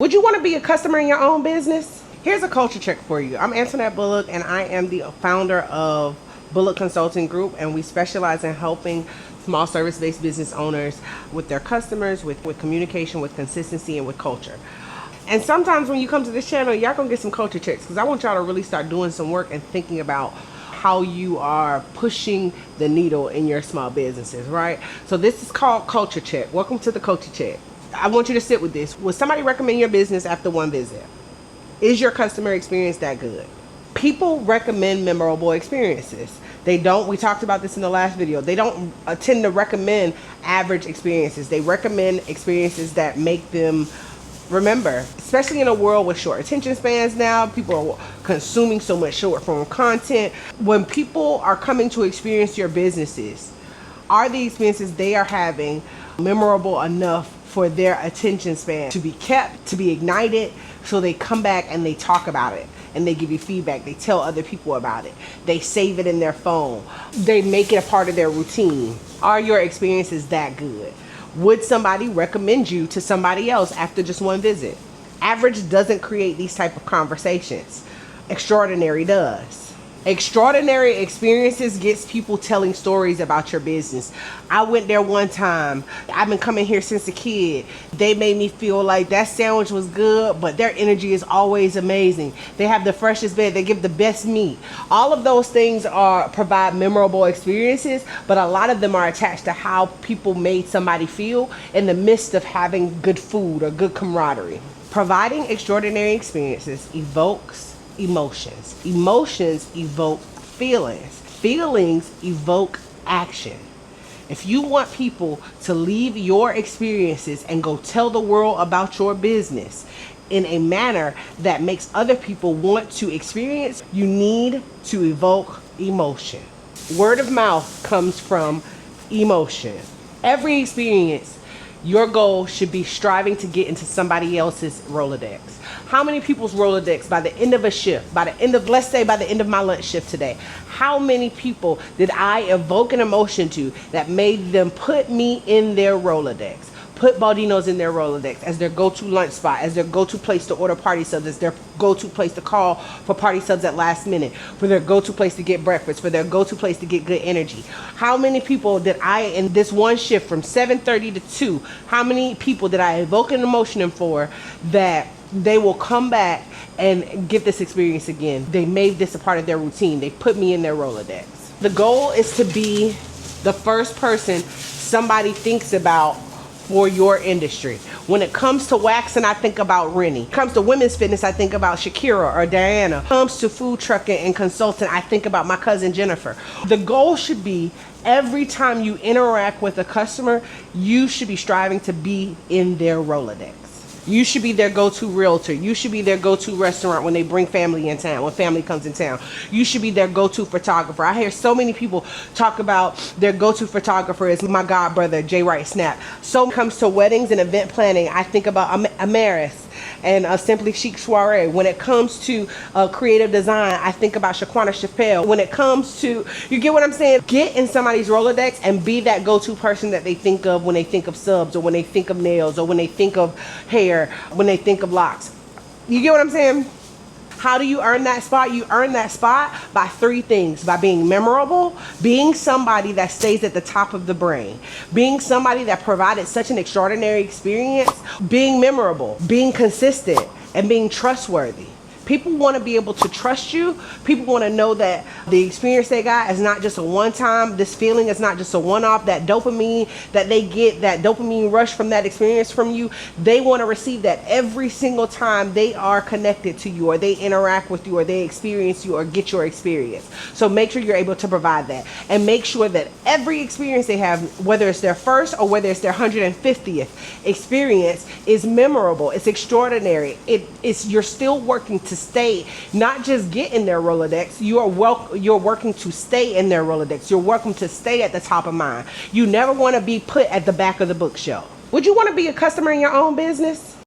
Would you want to be a customer in your own business? Here's a culture check for you. I'm Antoinette Bulloch, and I am the founder of Bulloch Consulting Group, and we specialize in helping small service-based business owners with their customers, with communication, with consistency, and with culture. And sometimes when you come to this channel, y'all gonna get some culture checks, because I want y'all to really start doing some work and thinking about how you are pushing the needle in your small businesses, right? So this is called culture check. Welcome to the culture check. I want you to sit with this. Would somebody recommend your business after one visit? Is your customer experience that good? People recommend memorable experiences. They don't, we talked about this in the last video, they don't tend to recommend average experiences. They recommend experiences that make them remember, especially in a world with short attention spans now. People are consuming so much short form content. When people are coming to experience your businesses, are the experiences they are having memorable enough for their attention span to be kept, to be ignited, so they come back and they talk about it and they give you feedback, they tell other people about it, they save it in their phone, they make it a part of their routine? Are your experiences that good? Would somebody recommend you to somebody else after just one visit? Average doesn't create these type of conversations. Extraordinary does. Extraordinary experiences gets people telling stories about your business. I went there one time. I've been coming here since a kid. They made me feel like that sandwich was good, but their energy is always amazing. They have the freshest bed. They give the best meat. All of those things provide memorable experiences, but a lot of them are attached to how people made somebody feel in the midst of having good food or good camaraderie. Providing extraordinary experiences evokes emotions. Emotions evoke feelings. Feelings evoke action. If you want people to leave your experiences and go tell the world about your business in a manner that makes other people want to experience, you need to evoke emotion. Word of mouth comes from emotion. Every experience, your goal should be striving to get into somebody else's Rolodex. How many people's Rolodex by the end of a shift, by the end of, let's say by the end of my lunch shift today, how many people did I evoke an emotion to that made them put me in their Rolodex? Put Baldino's in their Rolodex as their go-to lunch spot, as their go-to place to order party subs, as their go-to place to call for party subs at last minute, for their go-to place to get breakfast, for their go-to place to get good energy. How many people did I, in this one shift from 7:30 to 2, how many people did I evoke an emotion for that they will come back and get this experience again? They made this a part of their routine. They put me in their Rolodex. The goal is to be the first person somebody thinks about for your industry. When it comes to waxing, I think about Rennie. When it comes to women's fitness, I think about Shakira or Diana. When it comes to food trucking and consulting, I think about my cousin Jennifer. The goal should be every time you interact with a customer, you should be striving to be in their Rolodex. You should be their go-to realtor. You should be their go-to restaurant when they bring family in town, when family comes in town. You should be their go-to photographer. I hear so many people talk about their go-to photographer is my god brother, Jay Wright Snap. So when it comes to weddings and event planning, I think about Amaris and Simply Chic Soiree. When it comes to creative design, I think about Shaquana Chappelle. When it comes to, you get what I'm saying? Get in somebody's Rolodex and be that go-to person that they think of when they think of subs, or when they think of nails, or when they think of hair, when they think of locks. You get what I'm saying? How do you earn that spot? You earn that spot by 3 things. By being memorable, being somebody that stays at the top of the brain, being somebody that provided such an extraordinary experience, being memorable, being consistent, and being trustworthy. People want to be able to trust you. People want to know that the experience they got is not just a one-time. This feeling is not just a one-off. That dopamine that they get, that dopamine rush from that experience from you, they want to receive that every single time they are connected to you, or they interact with you, or they experience you, or get your experience. So make sure you're able to provide that, and make sure that every experience they have, whether it's their first or whether it's their 150th experience, is memorable. It's extraordinary. You're still working to stay, not just get in their Rolodex. You're working to stay in their Rolodex. You're welcome to stay at the top of mind. You never want to be put at the back of the bookshelf. Would you want to be a customer in your own business?